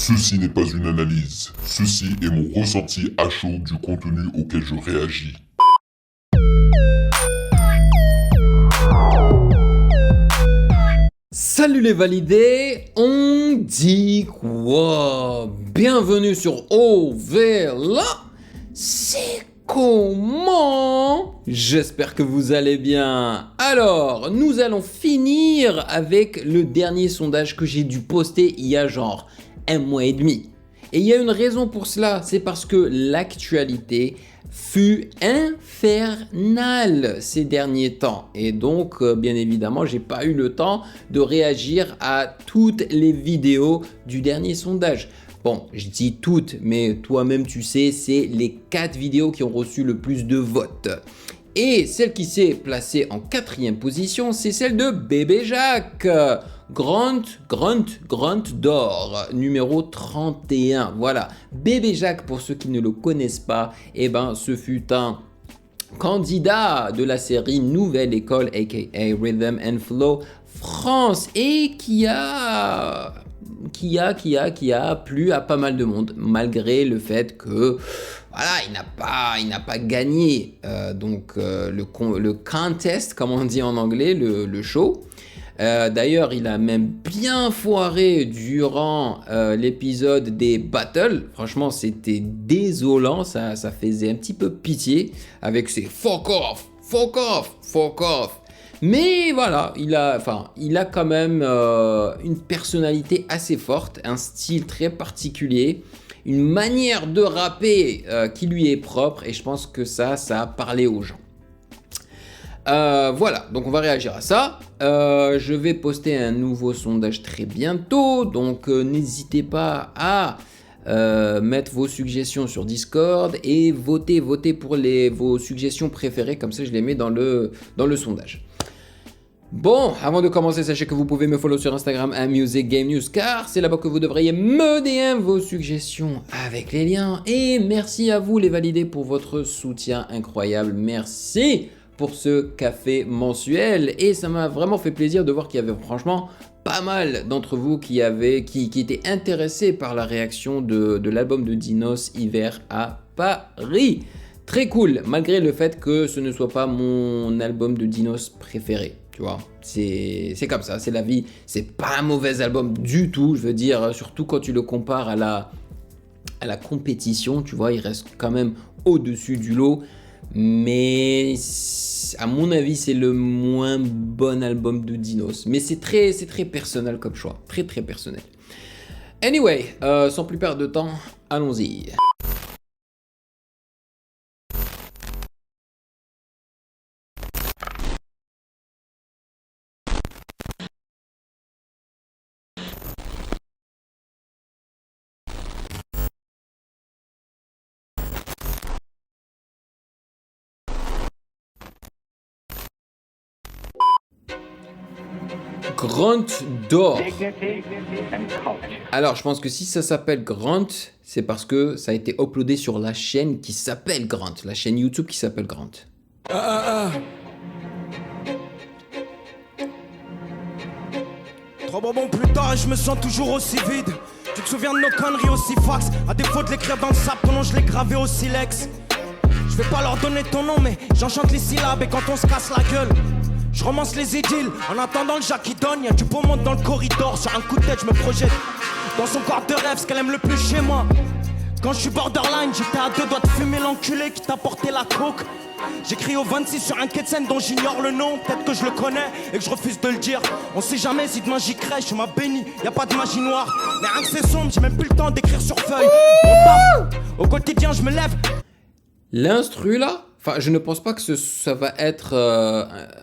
Ceci n'est pas une analyse, ceci est mon ressenti à chaud du contenu auquel je réagis. Salut les validés, on dit quoi? Bienvenue sur OVLA. C'est comment? J'espère que vous allez bien. Alors, nous allons finir avec le dernier sondage que j'ai dû poster il y a genre un mois et demi. Et il y a une raison pour cela, c'est parce que l'actualité fut infernale ces derniers temps. Et donc, bien évidemment, j'ai pas eu le temps de réagir à toutes les vidéos du dernier sondage. Bon, je dis toutes, mais toi-même tu sais, c'est les 4 vidéos qui ont reçu le plus de votes. Et celle qui s'est placée en 4e position, c'est celle de Bébé Jacques. Grunt d'or, numéro 31. Voilà, Bébé Jacques, pour ceux qui ne le connaissent pas, eh ben, ce fut un candidat de la série Nouvelle École, aka Rhythm and Flow France, et qui a plu à pas mal de monde, malgré le fait que voilà, il n'a pas gagné le contest, comme on dit en anglais, le show. D'ailleurs, il a même bien foiré durant l'épisode des battles. Franchement, c'était désolant, ça faisait un petit peu pitié avec ses fuck off. Mais voilà, il a quand même une personnalité assez forte, un style très particulier, une manière de rapper qui lui est propre, et je pense que ça a parlé aux gens. Voilà, donc on va réagir à ça. Je vais poster un nouveau sondage très bientôt, donc n'hésitez pas à mettre vos suggestions sur Discord et votez pour vos suggestions préférées, comme ça je les mets dans le sondage. Bon, avant de commencer, sachez que vous pouvez me follow sur Instagram à Music Game News, car c'est là-bas que vous devriez me DM vos suggestions avec les liens. Et merci à vous les validés pour votre soutien incroyable. Merci pour ce café mensuel, et ça m'a vraiment fait plaisir de voir qu'il y avait franchement pas mal d'entre vous qui étaient intéressés par la réaction de l'album de Dinos Hiver à Paris. Très cool, malgré le fait que ce ne soit pas mon album de Dinos préféré, tu vois. C'est comme ça, c'est la vie, c'est pas un mauvais album du tout, je veux dire, surtout quand tu le compares à la compétition, tu vois, il reste quand même au-dessus du lot. Mais à mon avis, c'est le moins bon album de Dinos. Mais c'est très personnel comme choix. Très personnel. Anyway, sans plus perdre de temps, allons-y. Grunt d'or. Alors, je pense que si ça s'appelle Grunt, c'est parce que ça a été uploadé sur la chaîne qui s'appelle Grunt, la chaîne YouTube qui s'appelle Grunt. Trois bonbons plus tard et je me sens toujours aussi vide. Tu te souviens de nos conneries aussi fax? À défaut de l'écrire dans le sable, ton nom je l'ai gravé au silex. Je vais pas leur donner ton nom mais j'enchante les syllabes et quand on se casse la gueule je romance les idylles, en attendant le Jacques qui donne, y'a du beau monde dans le corridor. Sur un coup de tête, je me projette dans son corps de rêve, ce qu'elle aime le plus chez moi. Quand je suis borderline, j'étais à 2 doigts de fumer l'enculé qui t'a porté la coke. J'écris au 26 sur un quai de scène dont j'ignore le nom. Peut-être que je le connais et que je refuse de le dire. On sait jamais si demain j'y crèche, je m'as béni, y'a pas de magie noire. Mais rien que c'est sombre, j'ai même plus le temps d'écrire sur feuille. Mon taf, au quotidien je me lève. L'instru là, enfin, je ne pense pas que ça va être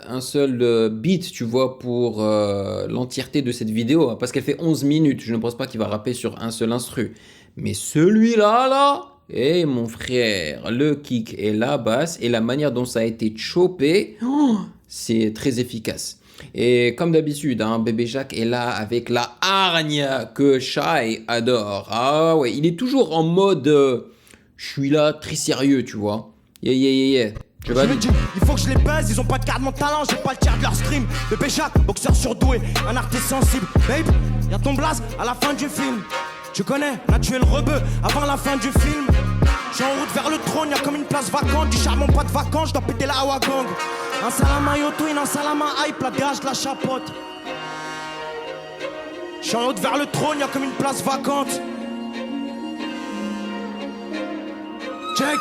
un seul beat, tu vois, pour l'entièreté de cette vidéo, hein, parce qu'elle fait 11 minutes. Je ne pense pas qu'il va rapper sur un seul instru. Mais celui-là, eh mon frère, le kick et la basse et la manière dont ça a été chopé, c'est très efficace. Et comme d'habitude, hein, Bébé Jacques est là avec la hargne que Shai adore. Ah ouais, il est toujours en mode... je suis là, très sérieux, tu vois. Yeah. Je me dis, il faut que je les baise, ils ont pas de carte de mon talent, j'ai pas le tiers de leur stream. Bébé Jacques, boxeur surdoué, un artiste sensible. Babe, y'a ton blaze à la fin du film. Tu connais, on a tué le rebeu avant la fin du film. J'suis en route vers le trône, y'a comme une place vacante. Du charbon, pas de vacances, j'dois péter la Awagang. Un salama Yotwin, un salama hype, la DH de la chapote. J'suis en route vers le trône, y'a comme une place vacante. Check.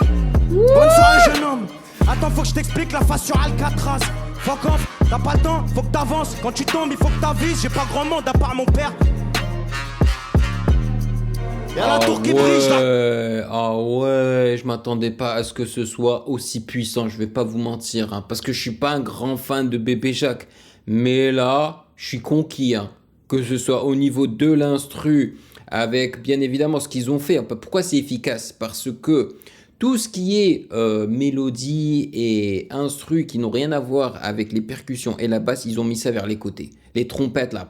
Bonne soirée, jeune homme. Attends, faut que je t'explique la face sur Alcatraz. Fuck off, t'as pas le temps, faut que t'avances. Quand tu tombes, il faut que t'avises. J'ai pas grand monde à part mon père. Y'a la tour qui brille. Ah ouais, je m'attendais pas à ce que ce soit aussi puissant, je vais pas vous mentir, hein, parce que je suis pas un grand fan de Bébé Jacques. Mais là, je suis conquis, hein, que ce soit au niveau de l'instru, avec bien évidemment ce qu'ils ont fait. Pourquoi c'est efficace? Parce que tout ce qui est mélodie et instru qui n'ont rien à voir avec les percussions et la basse, ils ont mis ça vers les côtés. Les trompettes là,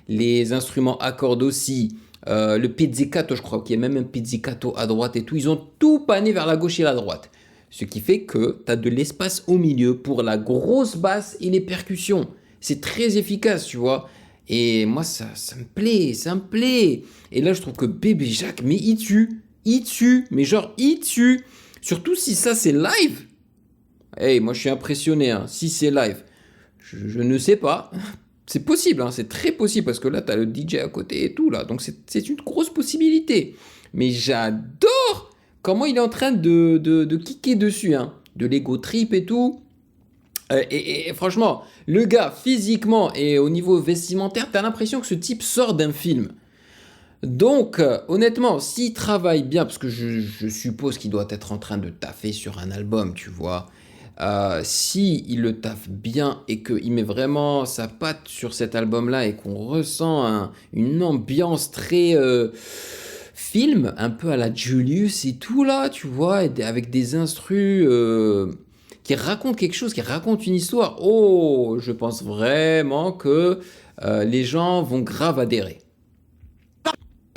les instruments à cordes aussi. Le pizzicato, je crois qu'il y a même un pizzicato à droite et tout. Ils ont tout pané vers la gauche et la droite. Ce qui fait que tu as de l'espace au milieu pour la grosse basse et les percussions. C'est très efficace, tu vois. Et moi, ça me plaît, ça me plaît. Et là, je trouve que Bébé Jacques, mais il tue. Mais genre, il tue. Surtout si ça, c'est live. Hey, moi, je suis impressionné. Hein. Si c'est live, je ne sais pas. C'est possible, hein, c'est très possible parce que là, tu as le DJ à côté et tout, là. Donc, c'est une grosse possibilité. Mais j'adore comment il est en train de kicker dessus, hein, de l'ego trip et tout. Et franchement, le gars, physiquement et au niveau vestimentaire, tu as l'impression que ce type sort d'un film. Donc, honnêtement, s'il travaille bien, parce que je suppose qu'il doit être en train de taffer sur un album, tu vois. Si il le taffe bien et qu'il met vraiment sa patte sur cet album-là et qu'on ressent une ambiance très film, un peu à la Julius et tout là, tu vois, avec des instrus qui racontent quelque chose, qui racontent une histoire. Oh, je pense vraiment que les gens vont grave adhérer.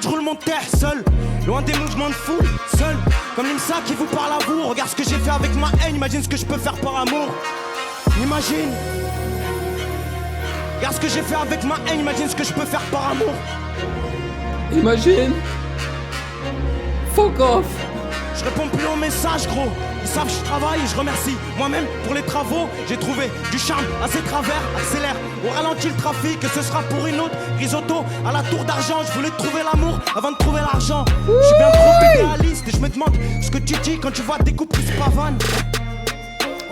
Je roule mon terre seul, loin des mouvements de foule, seul, comme l'IMSA qui vous parle à vous. Regarde ce que j'ai fait avec ma haine, imagine ce que je peux faire par amour. Imagine. Regarde ce que j'ai fait avec ma haine, imagine ce que je peux faire par amour. Imagine. Fuck off. Je réponds plus aux messages, gros. Ils savent que je travaille et je remercie moi-même pour les travaux. J'ai trouvé du charme à ces travers. Accélère, on ralentit le trafic et ce sera pour une autre. Risotto à la tour d'argent. Je voulais trouver l'amour avant de trouver l'argent. Je suis bien trop idéaliste et je me demande ce que tu dis quand tu vois des couples qui se pavanent.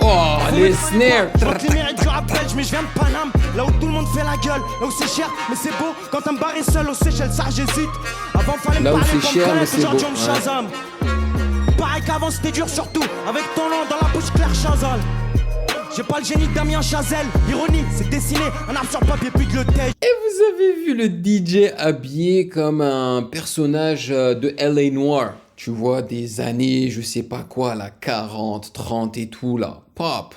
Oh, les snares. Je vois que les mérites du rap belge, mais je viens de Paname. Là où tout le monde fait la gueule, là où c'est cher, mais c'est beau. Quand on me barre seul aux Seychelles, ça j'hésite. Avant fallait me là où parler c'est comme cher, mais Khaled, c'est aujourd'hui beau. on me Shazam. Pareil qu'avant c'était dur surtout, avec ton nom dans la bouche Claire Chazal. J'ai pas le génie de Damien Chazelle. Ironie, c'est dessiné, un arbre sur papier puis de le tèche. Et vous avez vu le DJ habillé comme un personnage de L.A. Noir. Tu vois, des années, je sais pas quoi, là, 40, 30 et tout, là. Pas.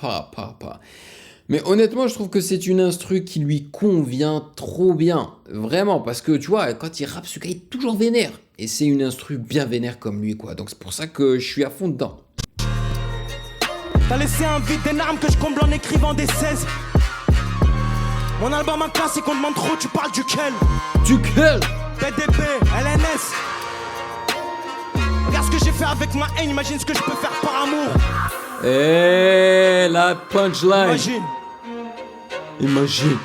Mais honnêtement, je trouve que c'est une instru qui lui convient trop bien. Vraiment, parce que, tu vois, quand il rappe, ce gars est toujours vénère. Et c'est une instru bien vénère comme lui, quoi. Donc c'est pour ça que je suis à fond dedans. T'as laissé un vide d'énorme que je comble en écrivant des 16. Mon album en classe et qu'on demande trop, tu parles duquel? Duquel? PDP, LNS. Regarde ce que j'ai fait avec ma haine, imagine ce que je peux faire par amour. Eh, la punchline. Imagine.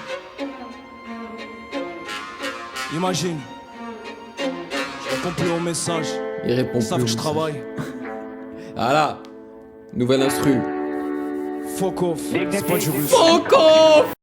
Je réponds plus au message. Il répond Ils savent plus. que je travaille. Voilà. Nouvelle instru. Fuck off. C'est pas du russe. Fuck off.